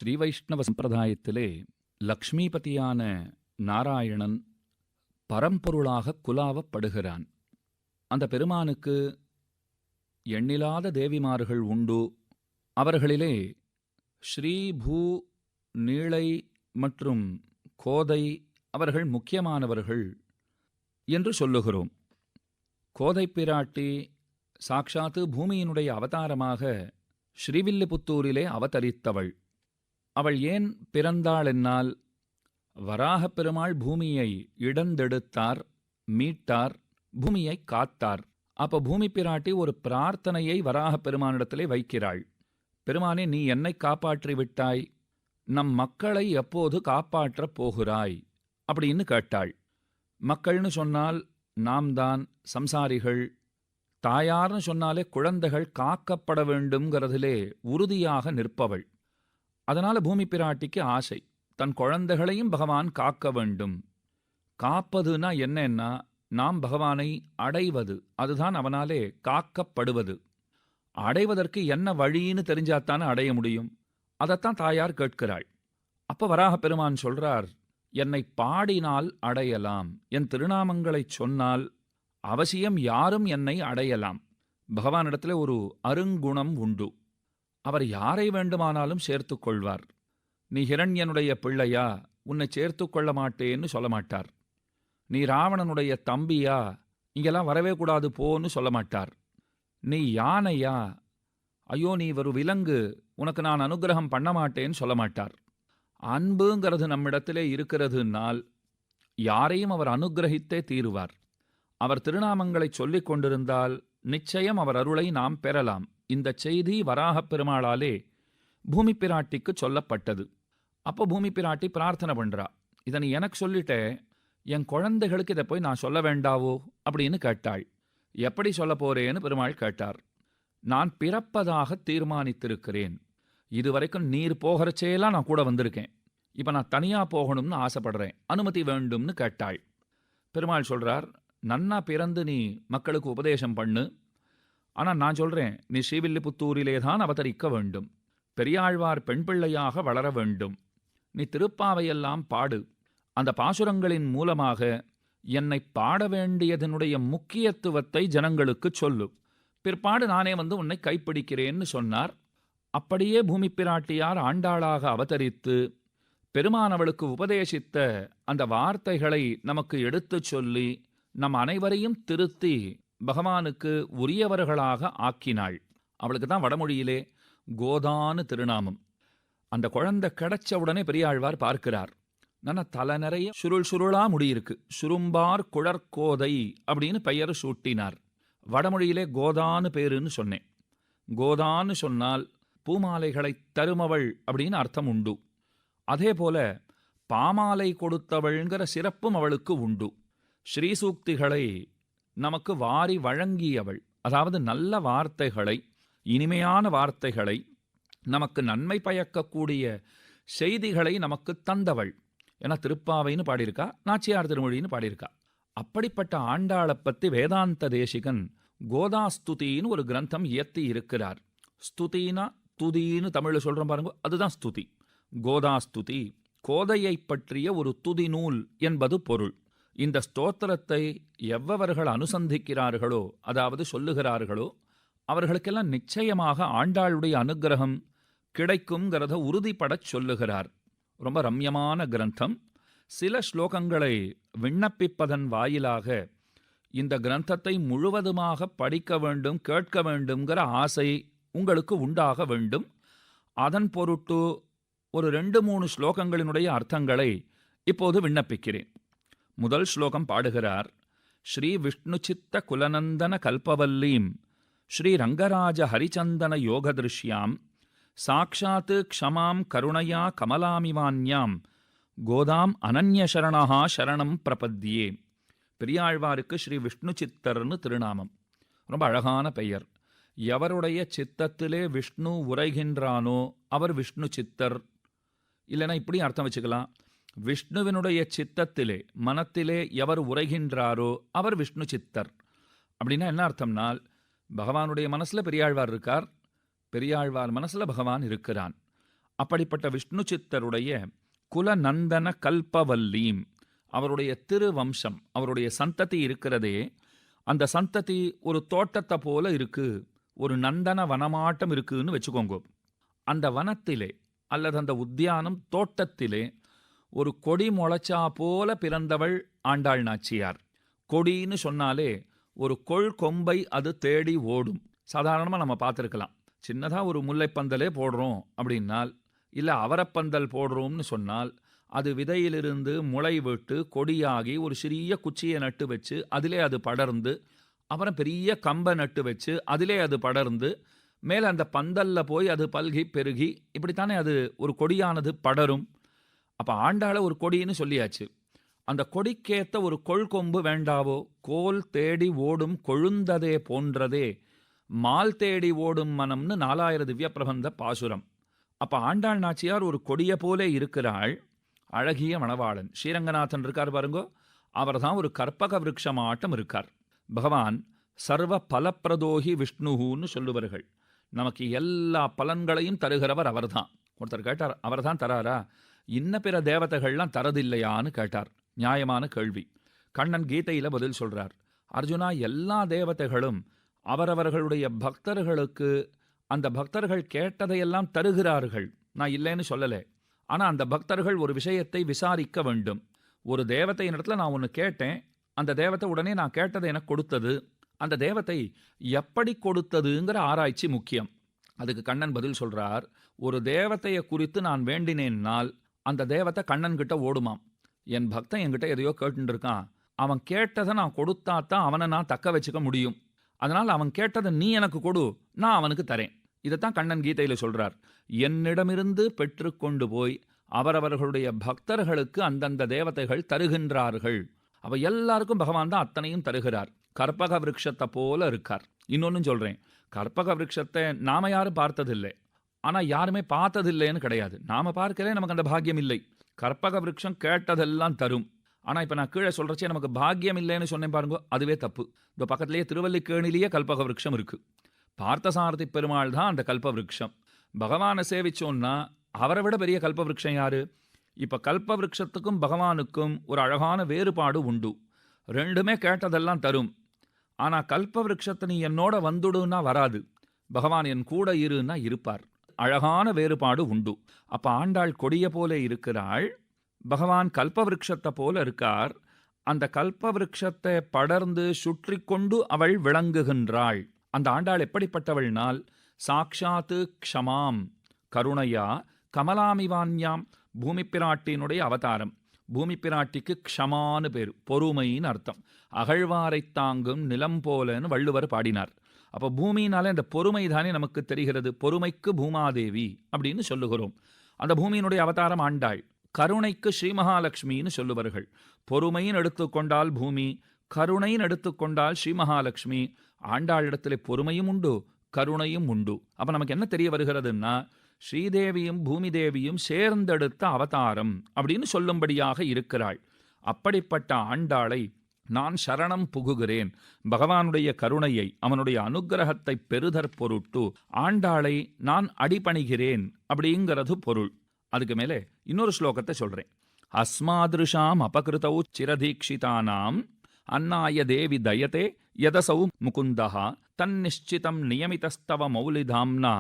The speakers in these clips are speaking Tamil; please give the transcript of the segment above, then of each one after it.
ஸ்ரீ வைஷ்ணவ சம்பிரதாயத்திலே லக்ஷ்மிபதியான நாராயணன் பரம்பொருளாக குலாவப்படுகிறான். அந்த பெருமானுக்கு எண்ணிலாத தேவிமார்கள் உண்டு. அவர்களிலே ஸ்ரீ பூ, நீளை மற்றும் கோதை அவர்கள் முக்கியமானவர்கள் என்று சொல்லுகிறோம். கோதை பிராட்டி சாக்ஷாத்து பூமியினுடைய அவதாரமாக ஸ்ரீவில்லிபுத்தூரிலே அவதரித்தவள். அவள் ஏன் பிறந்தாள் என்னால், வராகப் பெருமாள் பூமியை இடந்தெடுத்தார், மீட்டார், பூமியை காத்தார். அப்ப பூமி பிராட்டி ஒரு பிரார்த்தனையை வராகப் பெருமானிடத்திலே வைக்கிறாள். பெருமானே, நீ என்னை காப்பாற்றி விட்டாய், நம் மக்களை எப்போது காப்பாற்றப் போகிறாய் அப்படின்னு கேட்டாள். மக்கள்னு சொன்னால் நாம் தான், சம்சாரிகள். தாயார்னு சொன்னாலே குழந்தைகள் காக்கப்பட வேண்டும்ங்கிறதிலே உறுதியாக நிற்பவள். அதனால பூமி பிராட்டிக்கு ஆசை, தன் குழந்தைகளையும் பகவான் காக்க வேண்டும். காப்பதுன்னா என்னன்னா, நாம் பகவானை அடைவது, அதுதான் அவனாலே காக்கப்படுவது. அடைவதற்கு என்ன வழின்னு தெரிஞ்சாத்தானே அடைய முடியும். அதைத்தான் தாயார் கேட்கிறாள். அப்ப வராக பெருமான் சொல்றார், என்னை பாடினால் அடையலாம், என் திருநாமங்களைச் சொன்னால் அவசியம் யாரும் என்னை அடையலாம். பகவானிடத்தில் ஒரு அருங்குணம் உண்டு. அவர் யாரை வேண்டுமானாலும் சேர்த்துக் கொள்வார். நீ ஹிரண்யனுடைய பிள்ளையா, உன்னை சேர்த்துக் கொள்ள மாட்டேன்னு சொல்ல மாட்டார். நீ ராவணனுடைய தம்பியா, இங்கெல்லாம் வரவே கூடாது போன்னு சொல்ல மாட்டார். நீ யானையா, ஐயோ நீ ஒரு விலங்கு, உனக்கு நான் அனுகிரகம் பண்ண மாட்டேன்னு சொல்ல மாட்டார். அன்புங்கிறது நம்மிடத்திலே இருக்கிறதுனால் யாரையும் அவர் அனுகிரகித்தே தீருவார். அவர் திருநாமங்களை சொல்லிக் கொண்டிருந்தால் நிச்சயம் அவர் அருளை நாம் பெறலாம். இந்த செய்தி வராகப் பெருமாளாலே பூமி பிராட்டிக்கு சொல்லப்பட்டது. அப்போ பூமி பிராட்டி பிரார்த்தனை பண்றா, இதை நீ எனக்கு சொல்லிட்டே, என் குழந்தைகளுக்கு இதை போய் நான் சொல்ல வேண்டாவோ அப்படின்னு கேட்டாள். எப்படி சொல்ல போறேன்னு பெருமாள் கேட்டார். நான் பிறப்பதாக தீர்மானித்திருக்கிறேன். இதுவரைக்கும் நீர் போகிறச்சேலாம் நான் கூட வந்திருக்கேன். இப்போ நான் தனியா போகணும்னு ஆசைப்படுறேன், அனுமதி வேண்டும்னு கேட்டாள். பெருமாள் சொல்றார், நன்னா பிறந்து நீ மக்களுக்கு உபதேசம் பண்ணு. ஆனால் நான் சொல்றேன், நீ ஸ்ரீவில்லிபுத்தூரிலே தான் அவதரிக்க வேண்டும். பெரியாழ்வார் பெண் பிள்ளையாக வளர வேண்டும். நீ திருப்பாவையெல்லாம் பாடு. அந்த பாசுரங்களின் மூலமாக என்னை பாட வேண்டியதனுடைய முக்கியத்துவத்தை ஜனங்களுக்கு சொல்லு. பிற்பாடு நானே வந்து உன்னை கைப்பிடிக்கிறேன்னு சொன்னார். அப்படியே பூமி பிராட்டியார் ஆண்டாளாக அவதரித்து பெருமான் அவளுக்கு உபதேசித்த அந்த வார்த்தைகளை நமக்கு எடுத்துச் சொல்லி நம் அனைவரையும் திருத்தி பகவானுக்கு உரியவர்களாக ஆக்கினாள். அவளுக்கு தான் வடமொழியிலே கோதான்னு திருநாமம். அந்த குழந்தை கிடைச்ச உடனே பெரியாழ்வார் பார்க்கிறார், நல்ல தலை நிறைய சுருளா முடியிருக்கு, சுரும்பார் குழற்கோதை அப்படின்னு பெயர் சூட்டினார். வடமொழியிலே கோதான்னு பேருன்னு சொன்னேன். கோதான்னு சொன்னால் பூமாலைகளை தருமவள் அப்படின்னு அர்த்தம் உண்டு. அதே போல பாமாலை கொடுத்தவள்ங்கிற சிறப்பும் அவளுக்கு உண்டு. ஸ்ரீசூக்திகளை நமக்கு வாரி வழங்கியவள், அதாவது நல்ல வார்த்தைகளை, இனிமையான வார்த்தைகளை, நமக்கு நன்மை பயக்கக்கூடிய செய்திகளை நமக்கு தந்தவள். ஏன்னா திருப்பாவைன்னு பாடியிருக்கா, நாச்சியார் திருமொழின்னு பாடியிருக்கா. அப்படிப்பட்ட ஆண்டாளை பற்றி வேதாந்த தேசிகன் கோதாஸ்துதின்னு ஒரு கிரந்தம் இயற்றி இருக்கிறார். ஸ்துதினா துதின்னு தமிழில் சொல்கிறோம் பாருங்க, அதுதான் ஸ்துதி. கோதாஸ்துதி, கோதையை பற்றிய ஒரு துதி நூல் என்பது பொருள். இந்த ஸ்தோத்திரத்தை எவ்வவர்கள் அனுசந்திக்கிறார்களோ, அதாவது சொல்லுகிறார்களோ, அவர்களுக்கெல்லாம் நிச்சயமாக ஆண்டாளுடைய அனுக்கிரகம் கிடைக்குங்கிறத உறுதிப்படச் சொல்லுகிறார். ரொம்ப ரம்யமான கிரந்தம். சில ஸ்லோகங்களை விண்ணப்பிப்பதன் வாயிலாக இந்த கிரந்தத்தை முழுவதுமாக படிக்க வேண்டும், கேட்க வேண்டும்ங்கிற ஆசை உங்களுக்கு உண்டாக வேண்டும். அதன் பொருட்டு ஒரு 2-3 ஸ்லோகங்களினுடைய அர்த்தங்களை இப்போது விண்ணப்பிக்கிறேன். முதல் ஸ்லோகம் பாடுகிறார், ஸ்ரீ விஷ்ணு சித்த குலநந்தன கல்பவல்லீம் ஸ்ரீ ரங்கராஜ ஹரிச்சந்தன யோகதிருஷ்யாம் சாக்ஷாத் க்ஷமாம் கருணையா கமலாமிவான்யாம் கோதாம் அனன்யசரணா சரணம் பிரபத்யே. பெரியாழ்வாருக்கு ஸ்ரீ விஷ்ணு சித்தர்னு திருநாமம். ரொம்ப அழகான பெயர். எவருடைய சித்தத்திலே விஷ்ணு உரைகின்றானோ அவர் விஷ்ணு சித்தர். இல்லைன்னா இப்படி அர்த்தம் வச்சுக்கலாம், விஷ்ணுவினுடைய சித்தத்திலே, மனத்திலே எவர் உரைகின்றாரோ அவர் விஷ்ணு சித்தர். அப்படின்னா என்ன அர்த்தம்னால், பகவானுடைய மனசில் பெரியாழ்வார் இருக்கார், பெரியாழ்வார் மனசில் பகவான் இருக்கிறான். அப்படிப்பட்ட விஷ்ணு சித்தருடைய குலநந்தன கல்பவல்லீம், அவருடைய திருவம்சம், அவருடைய சந்ததி இருக்கிறதே, அந்த சந்ததி ஒரு தோட்டத்தை போல இருக்கு, ஒரு நந்தன வனமாட்டம் இருக்குன்னு வச்சுக்கோங்க. அந்த வனத்திலே அல்லது அந்த உத்தியானம் தோட்டத்திலே ஒரு கொடி முளைச்சா போல பிறந்தவள் ஆண்டாள் நாச்சியார். கொடின்னு சொன்னாலே ஒரு கொள் கொம்பை அது தேடி ஓடும். சாதாரணமாக நம்ம பார்த்துருக்கலாம், சின்னதாக ஒரு முல்லைப்பந்தலே போடுறோம் அப்படின்னால், இல்லை அவரப்பந்தல் போடுறோம்னு சொன்னால், அது விதையிலிருந்து முளை விட்டு கொடியாகி ஒரு சிறிய குச்சியை நட்டு வச்சு அதிலே அது படர்ந்து, அப்புறம் பெரிய கம்பை நட்டு வச்சு அதிலே அது படர்ந்து, மேலே அந்த பந்தல்ல போய் அது பல்கி பெருகி இப்படித்தானே அது ஒரு கொடியானது படரும். அப்போ ஆண்டாளை ஒரு கொடின்னு சொல்லியாச்சு. அந்த கொடிக்கேத்த ஒரு கொள்கொம்பு வேண்டாவோ? கோல் தேடி ஓடும் கொழுந்ததே போன்றதே மால் தேடி ஓடும் மனம்னு 4000 திவ்ய பிரபந்த பாசுரம். அப்போ ஆண்டாள் நாச்சியார் ஒரு கொடியை போலே இருக்கிறாள். அழகிய மணவாளன் ஸ்ரீரங்கநாதன் இருக்கார் பாருங்கோ, அவர் தான் ஒரு கற்பக விருட்சமாட்டம் இருக்கார். பகவான் சர்வ பலப்பிரதோகி விஷ்ணுன்னு சொல்லுவார்கள். நமக்கு எல்லா பலன்களையும் தருகிறவர் அவர்தான். ஒருத்தர் கேட்டார், அவர் தான் தராரா? இன்ன பிற தேவதைகள்லாம் தரதில்லையான்னு கேட்டார். நியாயமான கேள்வி. கண்ணன் கீதையில் பதில் சொல்றார், அர்ஜுனா, எல்லா தேவதைகளும் அவரவர்களுடைய பக்தர்களுக்கு அந்த பக்தர்கள் கேட்டதையெல்லாம் தருகிறார்கள், நான் இல்லைன்னு சொல்லலை. ஆனால் அந்த பக்தர்கள் ஒரு விஷயத்தை விசாரிக்க வேண்டும். ஒரு தேவதையின் இடத்துல நான் ஒன்று கேட்டேன், அந்த தேவதை உடனே நான் கேட்டதை எனக்கு கொடுத்தது, அந்த தேவதை எப்படி கொடுத்ததுங்கிற ஆராய்ச்சி முக்கியம். அதுக்கு கண்ணன் பதில் சொல்றார், ஒரு தேவதையை குறித்து நான் வேண்டினேன்னால் அந்த தேவதை கண்ணன் கிட்ட ஓடுமாம். என் பக்தன் என்கிட்ட எதையோ கேட்டுட்டு இருக்கான், அவன் கேட்டதை நான் கொடுத்தாத்தான் அவனை நான் தக்க வச்சுக்க முடியும். அதனால் அவன் கேட்டதை நீ எனக்கு கொடு, நான் அவனுக்கு தரேன். இதைத்தான் கண்ணன் கீதையில் சொல்றார். என்னிடமிருந்து பெற்றுக்கொண்டு போய் அவரவர்களுடைய பக்தர்களுக்கு அந்தந்த தேவதைகள் தருகின்றார்கள். அவ எல்லாருக்கும் பகவான் தான் அத்தனையும் தருகிறார். கற்பக விருட்சத்தை போல இருக்கார். இன்னொன்னு சொல்றேன், கற்பக விருட்சத்தை நாம யாரும் பார்த்ததில்லை, ஆனா யாருமே பார்த்ததில்லைன்னு கிடையாது. நாம பார்க்கலே நமக்கு அந்த பாக்கியம் இல்லை. கற்பக விருட்சம் கேட்டதெல்லாம் தரும். ஆனா இப்ப நான் கீழே சொல்றச்சே நமக்கு பாக்கியம் இல்லைன்னு சொன்னேன் பாருங்க, அதுவே தப்பு. இந்த பக்கத்திலேயே திருவல்லிக்கேணிலேயே கல்பக விருட்சம் இருக்கு. பார்த்தசாரதி பெருமாள் தான் அந்த கல்ப விருட்சம். பகவானை சேவிச்சோன்னா அவரை விட பெரிய கல்ப விருட்சம் யாரு? இப்ப கல்ப விருட்சத்துக்கும் பகவானுக்கும் ஒரு அழகான வேறுபாடு உண்டு. ரெண்டுமே கேட்டதெல்லாம் தரும். ஆனா கல்ப விருட்சத்தை நீ என்னோட வந்துடுன்னா வராது, பகவான் என் கூட இருன்னா இருப்பார். அழகான வேறுபாடு உண்டு. அப்ப ஆண்டாள் கொடிய போல இருக்கிறாள், பகவான் கல்ப விருட்சத்தை போல இருக்கார். அந்த கல்ப விருட்சத்தை படர்ந்து சுற்றி கொண்டு அவள் விளங்குகின்றாள். அந்த ஆண்டாள் எப்படிப்பட்டவள்னால், சாக்ஷாத்து க்ஷமாம் கருணையா கமலாமிவான்யாம், பூமி பிராட்டியினுடைய அவதாரம். பூமி பிராட்டிக்கு க்ஷமான்னு பேர், பொறுமைன்னு அர்த்தம். அகழ்வாரை தாங்கும் நிலம் போலன்னு வள்ளுவர் பாடினார். அப்போ பூமியினாலே அந்த பொறுமை தானே நமக்கு தெரிகிறது. பொறுமைக்கு பூமாதேவி அப்படின்னு சொல்லுகிறோம். அந்த பூமியினுடைய அவதாரம் ஆண்டாள். கருணைக்கு ஸ்ரீமகாலட்சுமின்னு சொல்லுவார்கள். பொறுமையின் எடுத்துக்கொண்டால் பூமி, கருணையின் எடுத்துக்கொண்டால் ஸ்ரீமகாலட்சுமி. ஆண்டாளிடத்திலே பொறுமையும் உண்டு, கருணையும் உண்டு. அப்போ நமக்கு என்ன தெரிய வருகிறதுன்னா, ஸ்ரீதேவியும் பூமி தேவியும் சேர்ந்தெடுத்த அவதாரம் அப்படின்னு சொல்லும்படியாக இருக்கிறாள். அப்படிப்பட்ட ஆண்டாளை நான் சரணம் புகுகிறேன். பகவானுடைய கருணையை, அவனுடைய அனுக்கிரகத்தை பெறுதற் பொருட்டு ஆண்டாளை நான் அடிபணிகிறேன் அப்படிங்கிறது பொருள். அதுக்கு மேலே இன்னொரு ஸ்லோகத்தை சொல்றேன். அஸ்மாதிருஷாம் அபகிருதௌ சிரதீக்ஷிதானாம் அன்னாய தேவி தயதே யதசௌ முகுந்தஹா தன்னிஷ்சிதம் நியமிதஸ்தவ மௌலிதாம்னா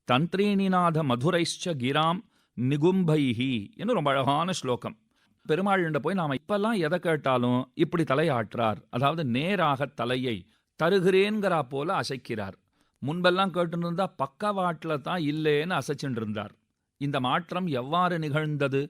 தந்திரீணிநாத மதுரைஷ்ச கிராம் நிகும்பைஹி என்று ரொம்ப அழகான ஸ்லோகம். பெருமாள்கிட்ட போய் நாம் இப்பெல்லாம் எதை கேட்டாலும் இப்படி தலையாற்றார். அதாவது நேராக தலையை தருகிறேன்கிறா போல அசைக்கிறார். முன்பெல்லாம் கேட்டுன்னு இருந்தா பக்கவாட்டில் தான் இல்லேன்னு அசைச்சுட்டு இருந்தார். இந்த மாற்றம் எவ்வாறு நிகழ்ந்தது?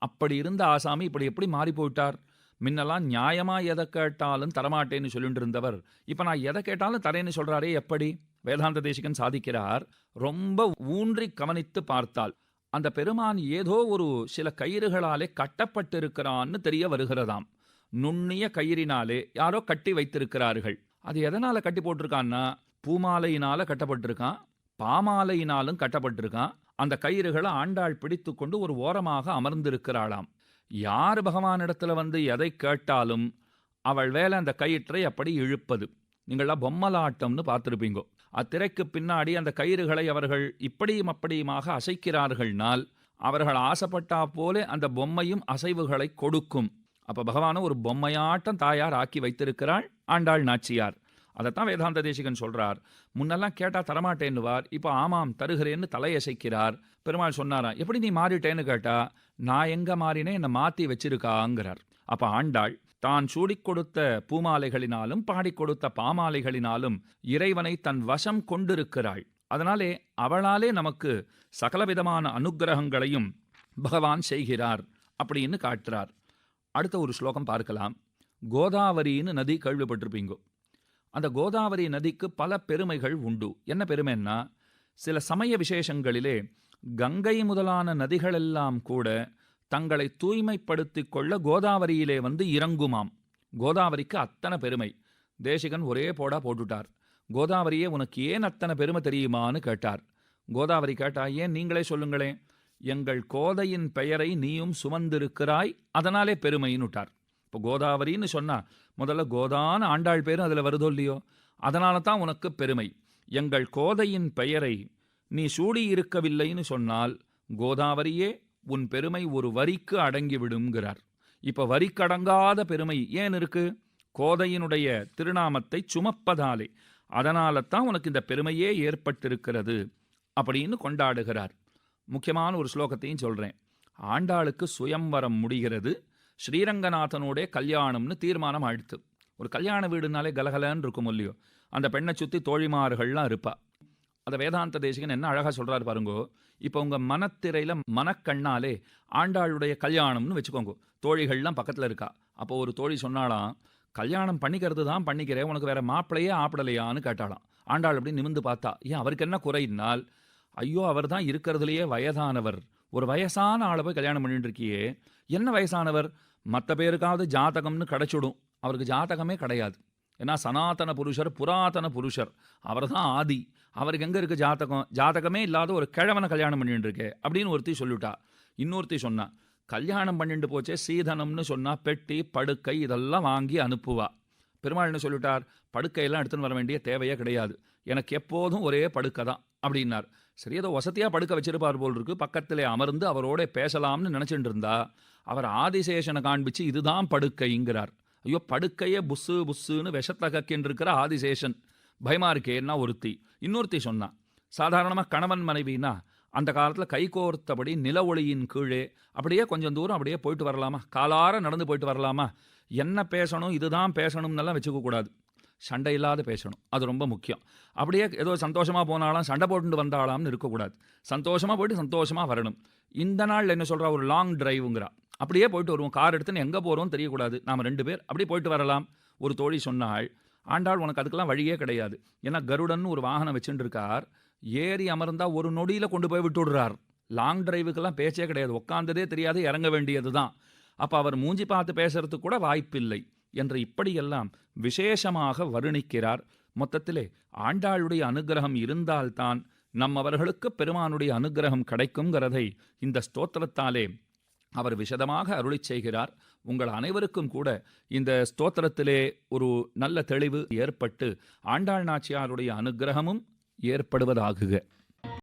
அப்படி இருந்த ஆசாமி இப்படி எப்படி மாறி போயிட்டார்? முன்னெல்லாம் நியாயமா எதை கேட்டாலும் தரமாட்டேன்னு சொல்லிட்டு இருந்தவர் இப்ப நான் எதை கேட்டாலும் தரேன்னு சொல்றாரே எப்படி? வேதாந்த தேசிகன் சாதிக்கிறார். ரொம்ப ஊன்றி கவனித்து பார்த்தால் அந்த பெருமான் ஏதோ ஒரு சில கயிறுகளாலே கட்டப்பட்டிருக்கிறான்னு தெரிய வருகிறதாம். நுண்ணிய கயிறினாலே யாரோ கட்டி வைத்திருக்கிறார்கள். அது எதனால கட்டி போட்டிருக்கான்னா, பூமாலையினால கட்டப்பட்டிருக்கான், பாமாலையினாலும் கட்டப்பட்டிருக்கான். அந்த கயிறுகளை ஆண்டாள் பிடித்து கொண்டு ஒரு ஓரமாக அமர்ந்திருக்கிறாளாம். யார் பகவானிடத்துல வந்து எதை கேட்டாலும் அவள் வேலை அந்த கயிற்றை அப்படி இழுப்பது. நீங்களாம் பொம்மலாட்டம்னு பார்த்துருப்பீங்கோ. அத்திரைக்கு பின்னாடி அந்த கயிறுகளை அவர்கள் இப்படியும் அப்படியுமாக அசைக்கிறார்கள்னால் அவர்கள் ஆசைப்பட்டா போலே அந்த பொம்மையும் அசைவுகளை கொடுக்கும். அப்ப பகவானை ஒரு பொம்மையாட்டம் தாயார் ஆக்கி வைத்திருக்கிறாள் ஆண்டாள் நாச்சியார். அதைத்தான் வேதாந்த தேசிகன் சொல்றார். முன்னெல்லாம் கேட்டா தரமாட்டேன்னுவார், இப்போ ஆமாம் தருகிறேன்னு தலையசைக்கிறார். பெருமாள் சொன்னாராம், எப்படி நீ மாறிட்டேன்னு கேட்டா, நான் எங்க மாறினேன், என்னை மாத்தி வச்சிருக்காங்கிறார். அப்ப ஆண்டாள் தான் சூடிக் கொடுத்த பூமாலைகளினாலும் பாடிக் கொடுத்த பாமாலைகளினாலும் இறைவனை தன் வசம் கொண்டிருக்கிறாள். அதனாலே அவளாலே நமக்கு சகலவிதமான அனுக்கிரகங்களையும் பகவான் செய்கிறார் அப்படின்னு காட்டுறார். அடுத்த ஒரு ஸ்லோகம் பார்க்கலாம். கோதாவரின்னு நதி கேள்விப்பட்டிருப்பீங்கோ. அந்த கோதாவரி நதிக்கு பல பெருமைகள் உண்டு. என்ன பெருமைன்னா, சில சமய விசேஷங்களிலே கங்கை முதலான நதிகளெல்லாம் கூட தங்களை தூய்மைப்படுத்திக் கொள்ள கோதாவரியிலே வந்து இறங்குமாம். கோதாவரிக்கு அத்தனை பெருமை. தேசிகன் ஒரே போடா போட்டுட்டார். கோதாவரியே உனக்கு ஏன் அத்தனை பெருமை தெரியுமான்னு கேட்டார். கோதாவரி கேட்டா, ஏன் நீங்களே சொல்லுங்களேன், எங்கள் கோதையின் பெயரை நீயும் சுமந்திருக்கிறாய், அதனாலே பெருமைன்னுட்டார். இப்போ கோதாவரின்னு சொன்னா முதல்ல கோதான ஆண்டாள் பேரும் அதில் வருதோ இல்லையோ, அதனால தான் உனக்கு பெருமை. எங்கள் கோதையின் பெயரை நீ சூடியிருக்கவில்லைன்னு சொன்னால் கோதாவரியே உன் பெருமை ஒரு வரிக்கு அடங்கிவிடுங்கிறார். இப்போ வரிக்கடங்காத பெருமை ஏன் இருக்கு? கோதையினுடைய திருநாமத்தை சுமப்பதாலே. அதனால தான் உனக்கு இந்த பெருமையே ஏற்பட்டிருக்கிறது அப்படின்னு கொண்டாடுகிறார். முக்கியமான ஒரு ஸ்லோகத்தையும் சொல்கிறேன். ஆண்டாளுக்கு சுயம்வரம் முடிகிறது. ஸ்ரீரங்கநாதனுடைய கல்யாணம்னு தீர்மானம் ஆயிடுத்து. ஒரு கல்யாண வீடுனாலே கலகலன்னு இருக்கும் இல்லையோ, அந்த பெண்ணை சுற்றி தோழிமார்கள்லாம் இருப்பா. அதை வேதாந்த தேசிகன் என்ன அழகாக சொல்கிறார் பாருங்கோ. இப்போ உங்கள் மனத்திரையில் மனக்கண்ணாலே ஆண்டாளுடைய கல்யாணம்னு வச்சுக்கோங்க, தோழிகள்லாம் பக்கத்தில் இருக்கா. அப்போ ஒரு தோழி சொன்னாலாம், கல்யாணம் பண்ணிக்கிறது தான் பண்ணிக்கிறேன், உனக்கு வேற மாப்பிள்ளையே ஆப்பிடலையான்னு கேட்டாலாம். ஆண்டாள் அப்படி நிமிந்து பார்த்தா, ஏன் அவருக்கு என்ன குறையினால், ஐயோ அவர் தான் இருக்கிறதுலையே வயதானவர், ஒரு வயசான ஆளை போய் கல்யாணம் பண்ணிட்டு இருக்கியே, என்ன வயசானவர், மற்ற பேருக்காவது ஜாதகம்னு கிடைச்சிடும், அவருக்கு ஜாதகமே கிடையாது. ஏன்னா சனாதன புருஷர், புராதன புருஷர், அவர் தான் ஆதி, அவருக்கு எங்கே இருக்குது ஜாதகம், ஜாதகமே இல்லாத ஒரு கிழவனை கல்யாணம் பண்ணிட்டு இருக்கே அப்படின்னு ஒருத்தி சொல்லிட்டா. இன்னொருத்தி சொன்னா, கல்யாணம் பண்ணிட்டு போச்சே சீதனம்னு சொன்னால் பெட்டி படுக்கை இதெல்லாம் வாங்கி அனுப்புவா. பெருமாள் என்ன சொல்லிட்டார், படுக்கையெல்லாம் எடுத்துன்னு வர வேண்டிய தேவையே கிடையாது, எனக்கு எப்போதும் ஒரே படுக்கை தான் அப்படின்னார். சரி, ஏதோ வசதியாக படுக்க வச்சிருப்பார் போல் இருக்கு, பக்கத்தில் அமர்ந்து அவரோட பேசலாம்னு நினச்சிட்டு இருந்தா அவர் ஆதிசேஷனை காண்பிச்சு இதுதான் படுக்கைங்கிறார். ஐயோ, படுக்கையே புஸ்ஸு புஸ்ஸுன்னு விஷத்தை கக்கின்றிருக்கிற ஆதிசேஷன், பயமா இருக்கேன்னா ஒருத்தி. இன்னொருத்தி சொன்னான், சாதாரணமாக கணவன் மனைவினா அந்த காலத்தில் கைகோர்த்தபடி நில ஒளியின் கீழே அப்படியே கொஞ்சம் தூரம் அப்படியே போயிட்டு வரலாமா, காலார நடந்து போயிட்டு வரலாமா, என்ன பேசணும் இதுதான் பேசணும்னெல்லாம் வச்சுக்க கூடாது, சண்டை இல்லாத பேசணும், அது ரொம்ப முக்கியம். அப்படியே ஏதோ சந்தோஷமாக போனாலும் சண்டை போட்டு வந்தாலாம்னு இருக்கக்கூடாது, சந்தோஷமாக போயிட்டு சந்தோஷமாக வரணும். இந்த நாள் என்ன சொல்கிறா, ஒரு லாங் டிரைவுங்கிறா, அப்படியே போயிட்டு வருவோம், கார் எடுத்துன்னு எங்கே போகிறோம் தெரியக்கூடாது, நாம் 2 பேர் அப்படியே போயிட்டு வரலாம். ஒரு தோழி சொன்னாள், ஆண்டாள் உனக்கு அதுக்கெல்லாம் வழியே கிடையாது, ஏன்னா கருடன் ஒரு வாகனம் வச்சுட்டு இருக்கார், ஏறி அமர்ந்தா ஒரு நொடியில் கொண்டு போய் விட்டு விடுறார், லாங் டிரைவுக்கெல்லாம் பேச்சே கிடையாது, உட்காந்ததே தெரியாது, இறங்க வேண்டியது தான். அப்போ அவர் மூஞ்சி பார்த்து பேசுறதுக்கு கூட வாய்ப்பில்லை என்று இப்படியெல்லாம் விசேஷமாக வருணிக்கிறார். மொத்தத்திலே ஆண்டாளுடைய அனுகிரகம் இருந்தால்தான் நம்மவர்களுக்கு பெருமானுடைய அனுகிரகம் கிடைக்குங்கிறதை இந்த ஸ்தோத்திரத்தாலே அவர் விசதமாக அருளிச் செய்கிறார். உங்கள் அனைவருக்கும் கூட இந்த ஸ்தோத்திரத்திலே ஒரு நல்ல தெளிவு ஏற்பட்டு ஆண்டாள் நாச்சியாருடைய அனுகிரகமும் ஏற்படுவதாகுக.